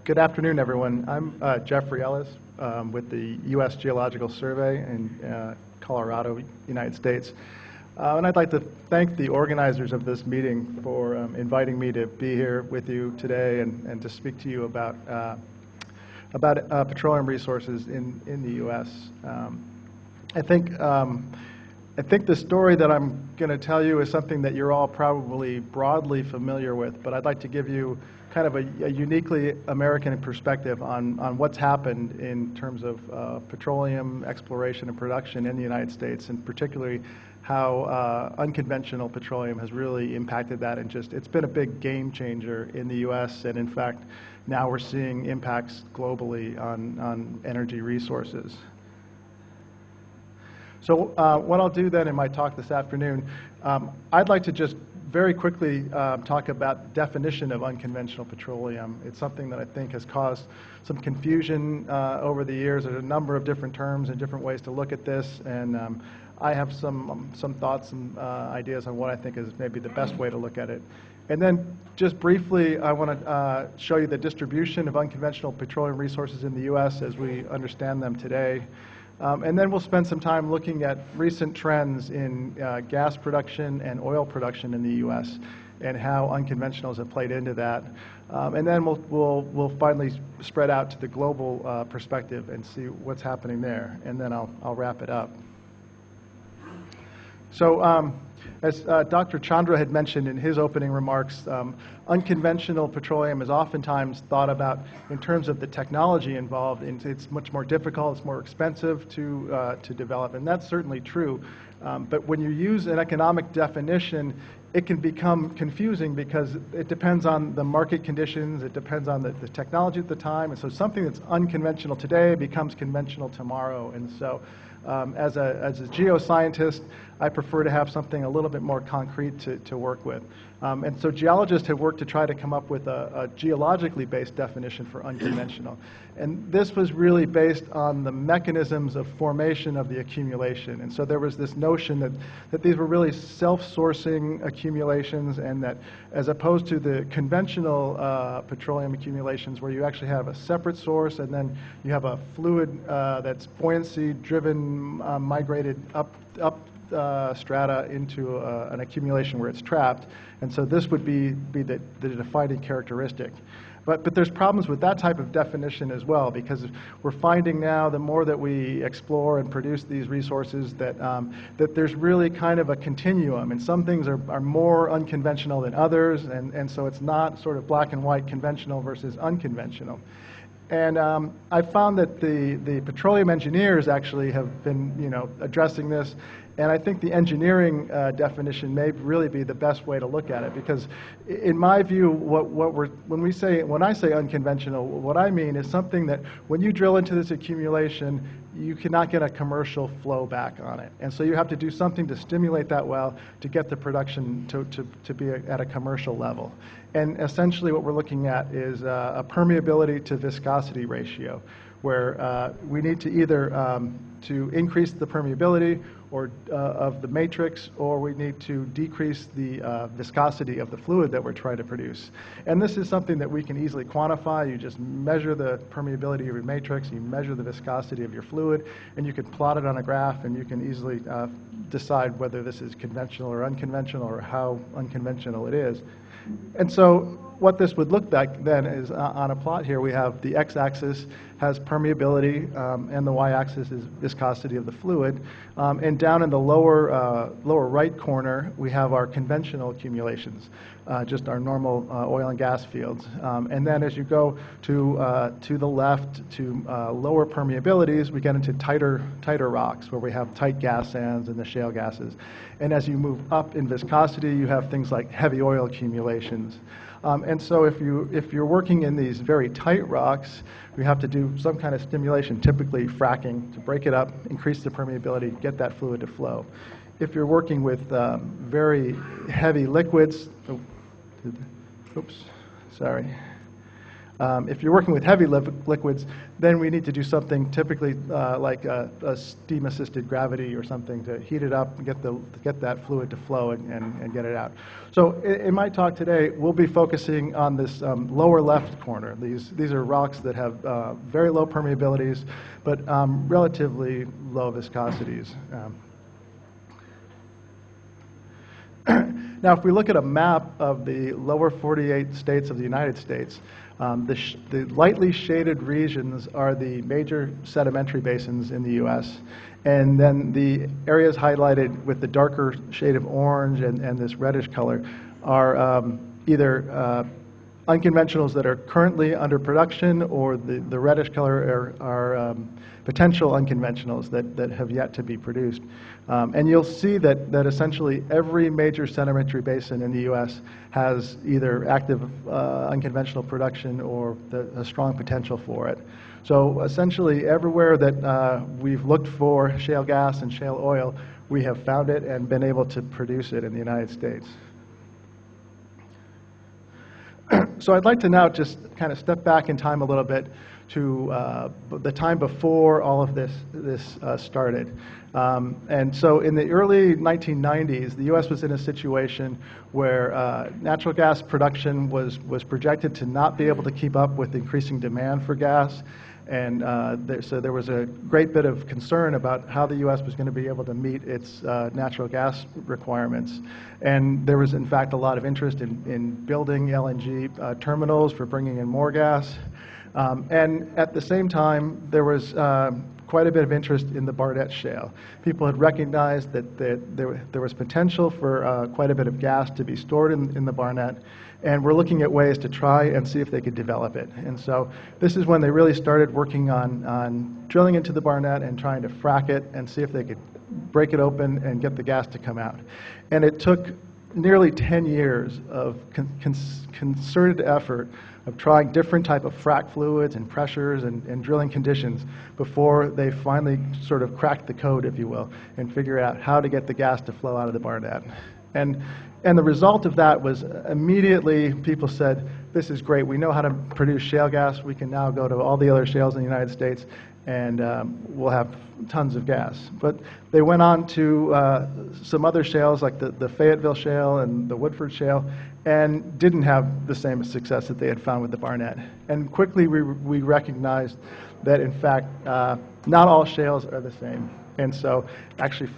Good afternoon, everyone. I'm Geoffrey Ellis with the U.S. Geological Survey in Colorado, United States. And I'd like to thank the organizers of this meeting for inviting me to be here with you today and to speak to you about petroleum resources in the U.S. I think the story that I'm going to tell you is something that you're all probably broadly familiar with, but I'd like to give you kind of a uniquely American perspective on what's happened in terms of petroleum exploration and production in the United States, and particularly how unconventional petroleum has really impacted that. And it's been a big game changer in the U.S., and in fact, now we're seeing impacts globally on energy resources. So what I'll do then in my talk this afternoon, I'd like to just very quickly talk about the definition of unconventional petroleum. It's something that I think has caused some confusion over the years. There's a number of different terms and different ways to look at this, and I have some thoughts and ideas on what I think is maybe the best way to look at it. And then just briefly, I want to show you the distribution of unconventional petroleum resources in the U.S. as we understand them today. And then we'll spend some time looking at recent trends in gas production and oil production in the U.S. and how unconventionals have played into that. And then we'll finally spread out to the global perspective and see what's happening there. And then I'll wrap it up. So as Dr. Chandra had mentioned in his opening remarks, unconventional petroleum is oftentimes thought about in terms of the technology involved. It's much more difficult, it's more expensive to develop, and that's certainly true. But when you use an economic definition, it can become confusing because it depends on the market conditions, it depends on the technology at the time, and so something that's unconventional today becomes conventional tomorrow. And so as a geoscientist, I prefer to have something a little bit more concrete to work with. And so geologists have worked to try to come up with a geologically based definition for unconventional. And this was really based on the mechanisms of formation of the accumulation. And so there was this notion that these were really self-sourcing accumulations, and that as opposed to the conventional petroleum accumulations where you actually have a separate source and then you have a fluid that's buoyancy driven, migrated up strata into an accumulation where it's trapped. And so this would be the defining characteristic. But there's problems with that type of definition as well, because we're finding now, the more that we explore and produce these resources, that there's really kind of a continuum, and some things are more unconventional than others, and so it's not sort of black and white, conventional versus unconventional. And I found that the petroleum engineers actually have been, addressing this. And I think the engineering definition may really be the best way to look at it, because in my view, when I say unconventional, what I mean is something that when you drill into this accumulation, you cannot get a commercial flow back on it. And so you have to do something to stimulate that well to get the production to be at a commercial level. And essentially what we're looking at is a permeability to viscosity ratio, where we need to either to increase the permeability of the matrix, or we need to decrease the viscosity of the fluid that we're trying to produce. And this is something that we can easily quantify. You just measure the permeability of your matrix, you measure the viscosity of your fluid, and you can plot it on a graph, and you can easily decide whether this is conventional or unconventional, or how unconventional it is. And so what this would look like then is on a plot here, we have the x-axis has permeability, and the y-axis is viscosity of the fluid. And down in the lower right corner, we have our conventional accumulations, just our normal oil and gas fields. And then as you go to the left, to lower permeabilities, we get into tighter rocks, where we have tight gas sands and the shale gases. And as you move up in viscosity, you have things like heavy oil accumulations. And so if you're working in these very tight rocks, we have to do some kind of stimulation, typically fracking, to break it up, increase the permeability, get that fluid to flow. If you're working with very heavy liquids, If you're working with heavy liquids, then we need to do something typically like a steam-assisted gravity or something to heat it up and get that fluid to flow and get it out. So in my talk today, we'll be focusing on this lower left corner. These are rocks that have very low permeabilities, but relatively low viscosities. Now, if we look at a map of the lower 48 states of the United States, the lightly shaded regions are the major sedimentary basins in the U.S. And then the areas highlighted with the darker shade of orange and this reddish color are either unconventionals that are currently under production, or the reddish color are potential unconventionals that have yet to be produced. And you'll see that essentially every major sedimentary basin in the U.S. has either active unconventional production or a strong potential for it. So essentially everywhere that we've looked for shale gas and shale oil, we have found it and been able to produce it in the United States. So I'd like to now just kind of step back in time a little bit to the time before all of this started. And so in the early 1990s, the U.S. was in a situation where natural gas production was projected to not be able to keep up with increasing demand for gas. And so there was a great bit of concern about how the U.S. was going to be able to meet its natural gas requirements. And there was, in fact, a lot of interest in building LNG terminals for bringing in more gas. And at the same time, there was quite a bit of interest in the Barnett Shale. People had recognized that there was potential for quite a bit of gas to be stored in the Barnett, and we're looking at ways to try and see if they could develop it. And so this is when they really started working on drilling into the Barnett and trying to frack it and see if they could break it open and get the gas to come out. And it took nearly 10 years of concerted effort of trying different type of frac fluids and pressures and drilling conditions before they finally sort of cracked the code, if you will, and figure out how to get the gas to flow out of the Barnett. And the result of that was immediately people said, this is great, we know how to produce shale gas, we can now go to all the other shales in the United States and we'll have tons of gas. But they went on to some other shales like the Fayetteville Shale and the Woodford Shale, and didn't have the same success that they had found with the Barnett. And quickly we recognized that in fact not all shales are the same. And so actually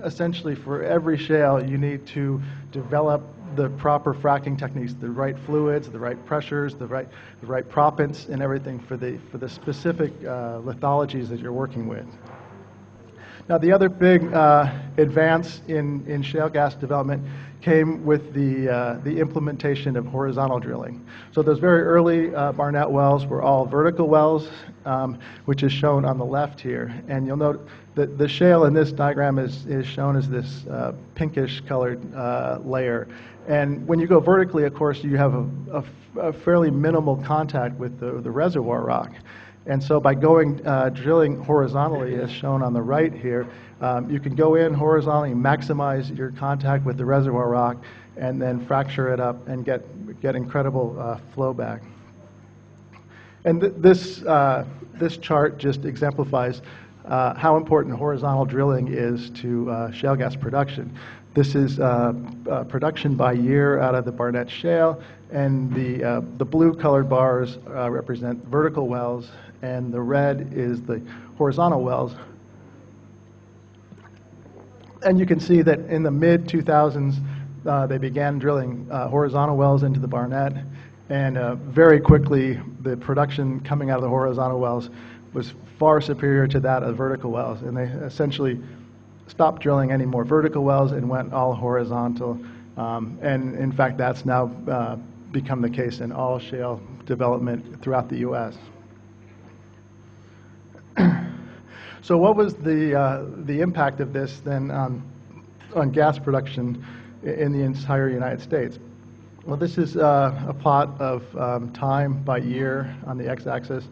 essentially for every shale you need to develop the proper fracking techniques, the right fluids, the right pressures, the right proppants and everything for the specific lithologies that you're working with. Now the other big advance in shale gas development came with the implementation of horizontal drilling. So those very early Barnett wells were all vertical wells, which is shown on the left here. And you'll note that the shale in this diagram is shown as this pinkish colored layer. And when you go vertically, of course, you have a fairly minimal contact with the reservoir rock. And so by drilling horizontally, as shown on the right here, you can go in horizontally, maximize your contact with the reservoir rock, and then fracture it up and get incredible flow back. And this chart just exemplifies how important horizontal drilling is to shale gas production. This is production by year out of the Barnett Shale, and the blue colored bars represent vertical wells, and the red is the horizontal wells. And you can see that in the mid-2000s, they began drilling horizontal wells into the Barnett, and very quickly the production coming out of the horizontal wells was far superior to that of vertical wells, and they essentially stopped drilling any more vertical wells and went all horizontal. And in fact, that's now become the case in all shale development throughout the U.S. So what was the impact of this then on gas production in the entire United States? Well, this is a plot of time by year on the x-axis,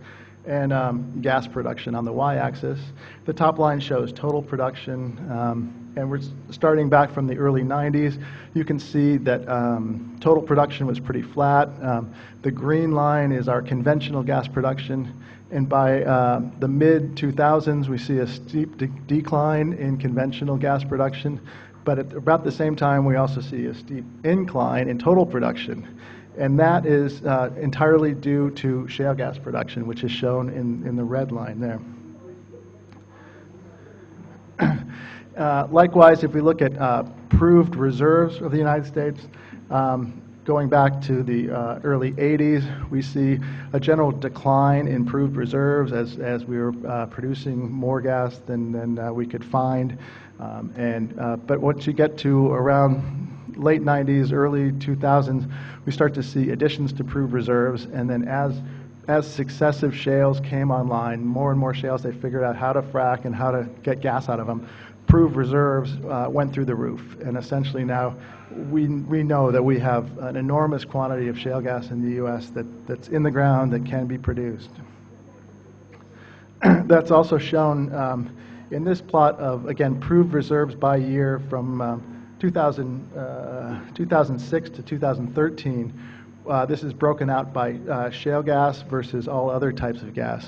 and gas production on the y-axis. The top line shows total production, and we're starting back from the early 90s. You can see that total production was pretty flat. The green line is our conventional gas production, and by the mid-2000s we see a steep decline in conventional gas production, but at about the same time we also see a steep incline in total production. And that is entirely due to shale gas production, which is shown in the red line there. Likewise, if we look at proved reserves of the United States, going back to the early 80s, we see a general decline in proved reserves as we were producing more gas than we could find. But once you get to around late 90s, early 2000s, we start to see additions to proved reserves, and then as successive shales came online, more and more shales, they figured out how to frack and how to get gas out of them. Proved reserves went through the roof, and essentially now we know that we have an enormous quantity of shale gas in the U.S. that's in the ground that can be produced. That's also shown in this plot of, again, proved reserves by year from 2006 to 2013. This is broken out by shale gas versus all other types of gas.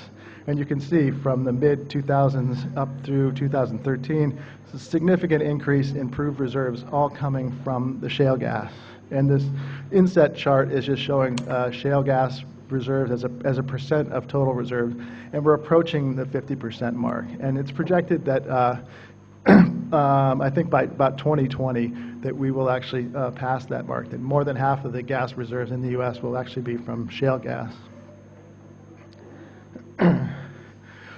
And you can see from the mid-2000s up through 2013, it's a significant increase in proved reserves, all coming from the shale gas. And this inset chart is just showing shale gas reserves as a percent of total reserves, and we're approaching the 50% mark. And it's projected that I think by about 2020 that we will actually pass that mark, that more than half of the gas reserves in the U.S. will actually be from shale gas.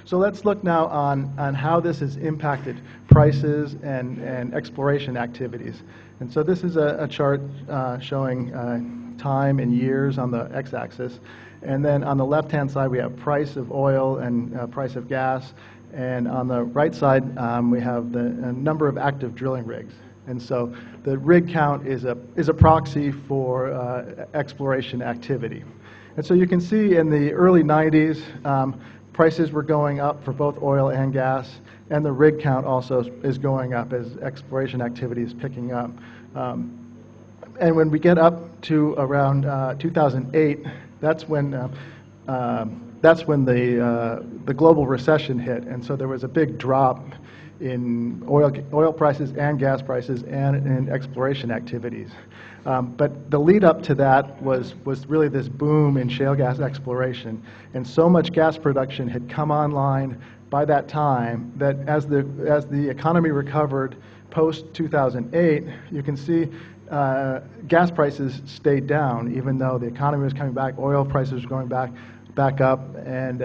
So let's look now on how this has impacted prices and exploration activities. And so this is a chart showing time in years on the x-axis. And then on the left-hand side, we have price of oil and price of gas. And on the right side, we have the number of active drilling rigs. And so the rig count is a proxy for exploration activity. And so you can see in the early 90s, prices were going up for both oil and gas, and the rig count also is going up as exploration activity is picking up. And when we get up to around 2008, that's when the global recession hit, and so there was a big drop in oil prices and gas prices and in exploration activities. But the lead up to that was really this boom in shale gas exploration, and so much gas production had come online by that time that as the economy recovered post 2008, you can see gas prices stayed down even though the economy was coming back, oil prices were going back up, and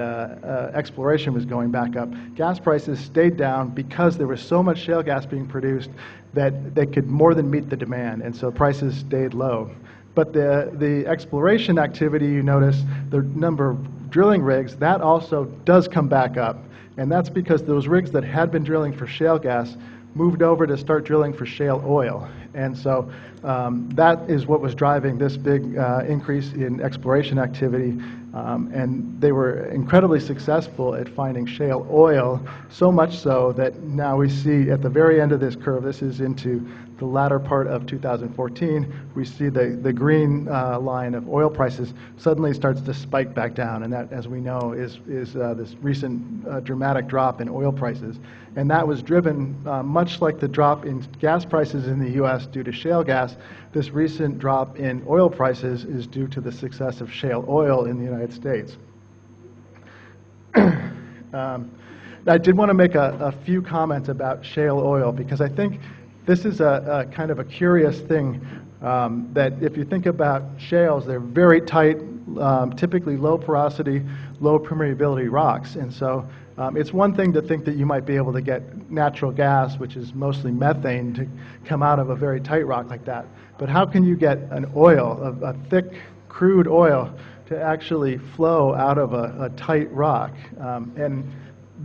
exploration was going back up. Gas prices stayed down because there was so much shale gas being produced that they could more than meet the demand, and so prices stayed low. But the exploration activity, you notice the number of drilling rigs, that also does come back up, and that's because those rigs that had been drilling for shale gas moved over to start drilling for shale oil. And so that is what was driving this big increase in exploration activity. And they were incredibly successful at finding shale oil, so much so that now we see at the very end of this curve, this is into the latter part of 2014, we see the green line of oil prices suddenly starts to spike back down, and that, as we know, is this recent dramatic drop in oil prices. And that was driven, much like the drop in gas prices in the U.S. due to shale gas, this recent drop in oil prices is due to the success of shale oil in the United States. I did want to make a few comments about shale oil, because I think this is a kind of a curious thing, that if you think about shales, they're very tight, typically low porosity, low permeability rocks. And so it's one thing to think that you might be able to get natural gas, which is mostly methane, to come out of a very tight rock like that. But how can you get an oil, a thick, crude oil, to actually flow out of a tight rock? And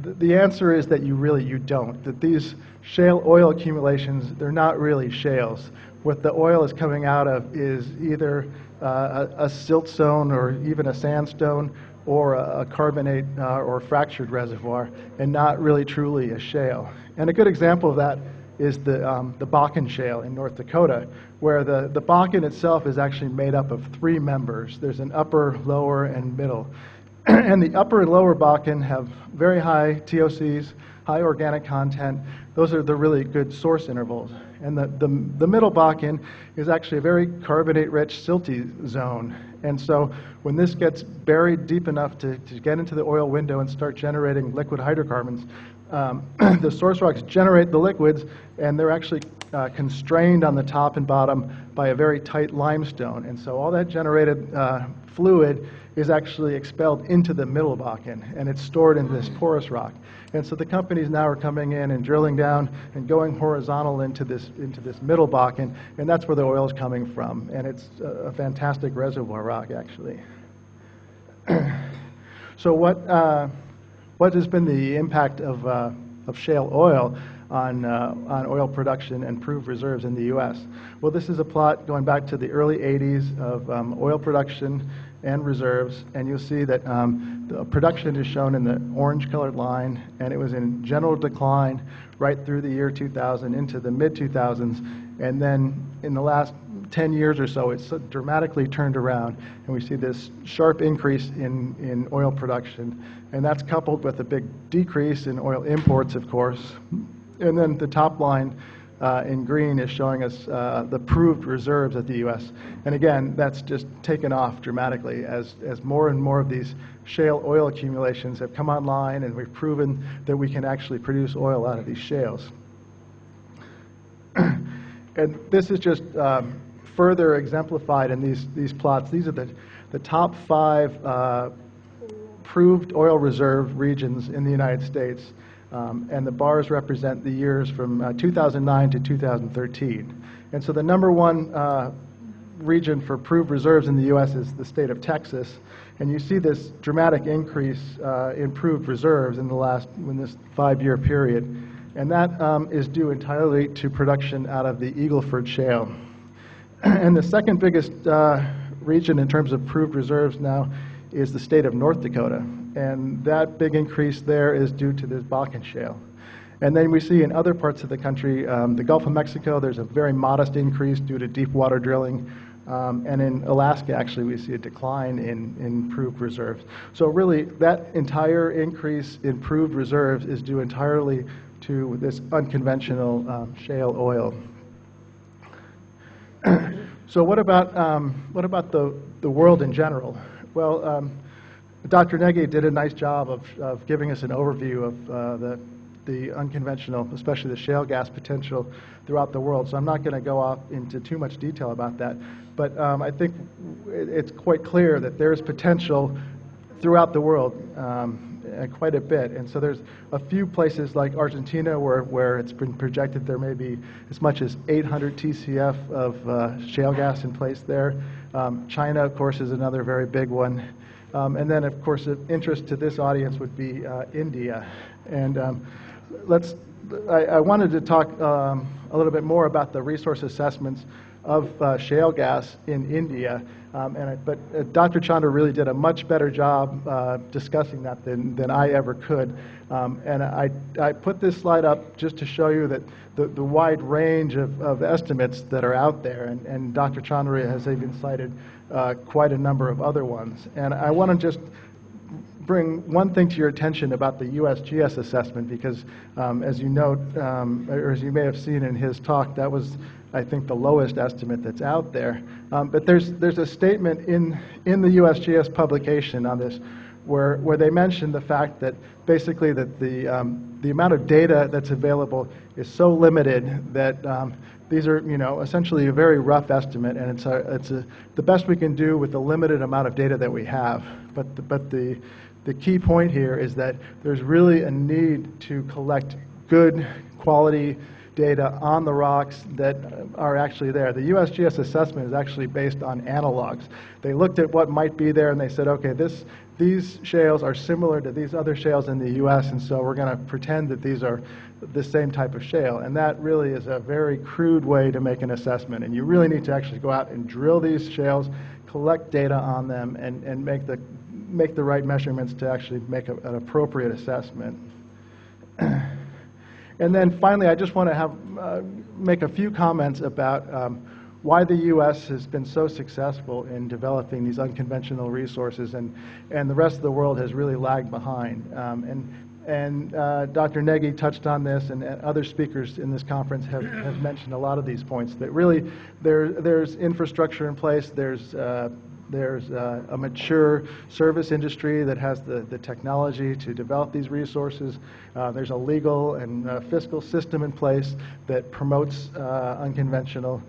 the answer is that you don't. That these shale oil accumulations, they're not really shales. What the oil is coming out of is either a siltstone or even a sandstone, or a carbonate or fractured reservoir, and not really truly a shale. And a good example of that is the Bakken Shale in North Dakota, where the Bakken itself is actually made up of three members. There's an upper, lower, and middle. And the upper and lower Bakken have very high TOCs, high organic content. Those are the really good source intervals. And the middle Bakken is actually a very carbonate-rich, silty zone. And so when this gets buried deep enough to get into the oil window and start generating liquid hydrocarbons, the source rocks generate the liquids, and they're actually constrained on the top and bottom by a very tight limestone. And so all that generated fluid is actually expelled into the middle Bakken, and it's stored in this porous rock. And so the companies now are coming in and drilling down and going horizontal into this middle Bakken, and that's where the oil is coming from. And it's a fantastic reservoir rock, actually. So what has been the impact of shale oil on oil production and proved reserves in the U.S.? Well, this is a plot going back to the early 80s of oil production and reserves, and you'll see that the production is shown in the orange-colored line, and it was in general decline right through the year 2000 into the mid-2000s, and then in the last 10 years or so, it's dramatically turned around, and we see this sharp increase in oil production, and that's coupled with a big decrease in oil imports, of course. And then the top line in green is showing us the proved reserves at the U.S. And again, that's just taken off dramatically as more and more of these shale oil accumulations have come online, and we've proven that we can actually produce oil out of these shales. And this is just further exemplified in these plots. These are the top 5 proved oil reserve regions in the United States. And the bars represent the years from 2009 to 2013. And so the number 1 region for proved reserves in the U.S. is the state of Texas. And you see this dramatic increase in proved reserves in this 5-year period. And that is due entirely to production out of the Eagle Ford Shale. And the second biggest region in terms of proved reserves now is the state of North Dakota. And that big increase there is due to this Bakken Shale. And then we see in other parts of the country, the Gulf of Mexico, there's a very modest increase due to deep water drilling. And in Alaska, actually, we see a decline in proved reserves. So really, that entire increase in proved reserves is due entirely to this unconventional shale oil. So what about the world in general? Well, Dr. Negi did a nice job of giving us an overview of the unconventional, especially the shale gas potential throughout the world. So I'm not going to go off into too much detail about that. But I think it's quite clear that there's potential throughout the world, quite a bit. And so there's a few places like Argentina where it's been projected there may be as much as 800 TCF of shale gas in place there. China, of course, is another very big one. And then, of course, of interest to this audience would be India. And I wanted to talk a little bit more about the resource assessments of shale gas in India. But Dr. Chandra really did a much better job discussing that than I ever could. And I put this slide up just to show you that the wide range of estimates that are out there. And Dr. Chandra has even cited quite a number of other ones. And I want to just bring one thing to your attention about the USGS assessment, because as you note, or as you may have seen in his talk, that was, I think, the lowest estimate that's out there. But there's a statement in the USGS publication on this where they mention the fact that basically that the amount of data that's available is so limited that these are, essentially a very rough estimate, and it's the best we can do with the limited amount of data that we have. But the key point here is that there's really a need to collect good quality data on the rocks that are actually there. The USGS assessment is actually based on analogs. They looked at what might be there and they said, okay, these shales are similar to these other shales in the US, and so we're going to pretend that these are the same type of shale. And that really is a very crude way to make an assessment. And you really need to actually go out and drill these shales, collect data on them, and make make the right measurements to actually make an appropriate assessment. And then finally, I just want to make a few comments about why the U.S. has been so successful in developing these unconventional resources, and the rest of the world has really lagged behind. And Dr. Nagy touched on this, and other speakers in this conference have mentioned a lot of these points, that really there's infrastructure in place, there's a mature service industry that has the technology to develop these resources. There's a legal and fiscal system in place that promotes unconventional.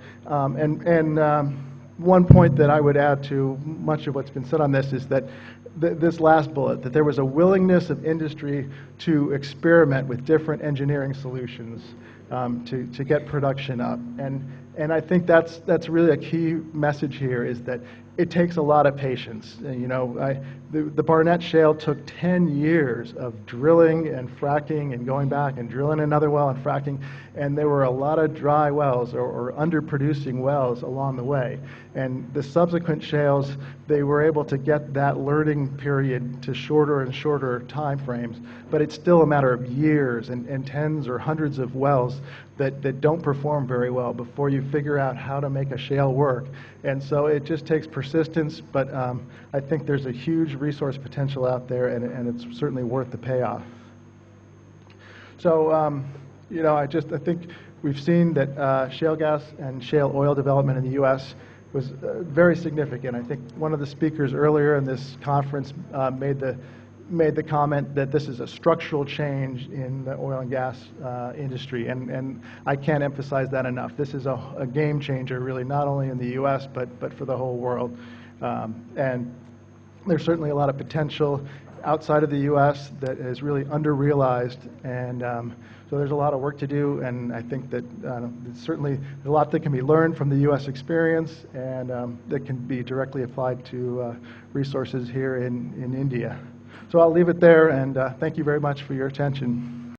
One point that I would add to much of what's been said on this is that this last bullet, that there was a willingness of industry to experiment with different engineering solutions to get production up. And I think that's really a key message here, is that it takes a lot of patience. You know, the Barnett Shale took 10 years of drilling and fracking and going back and drilling another well and fracking, and there were a lot of dry wells or underproducing wells along the way. And the subsequent shales, they were able to get that learning period to shorter and shorter time frames, but it's still a matter of years and tens or hundreds of wells that don't perform very well before you figure out how to make a shale work. And so it just takes persistence, but I think there's a huge resource potential out there, and it's certainly worth the payoff. So, you know, I think we've seen that shale gas and shale oil development in the U.S. was very significant. I think one of the speakers earlier in this conference made the comment that this is a structural change in the oil and gas industry, and I can't emphasize that enough. This is a game changer, really, not only in the U.S. but for the whole world. And there's certainly a lot of potential outside of the U.S. that is really under-realized, and so there's a lot of work to do, and I think that certainly there's a lot that can be learned from the U.S. experience, and that can be directly applied to resources here in India. So I'll leave it there, and thank you very much for your attention.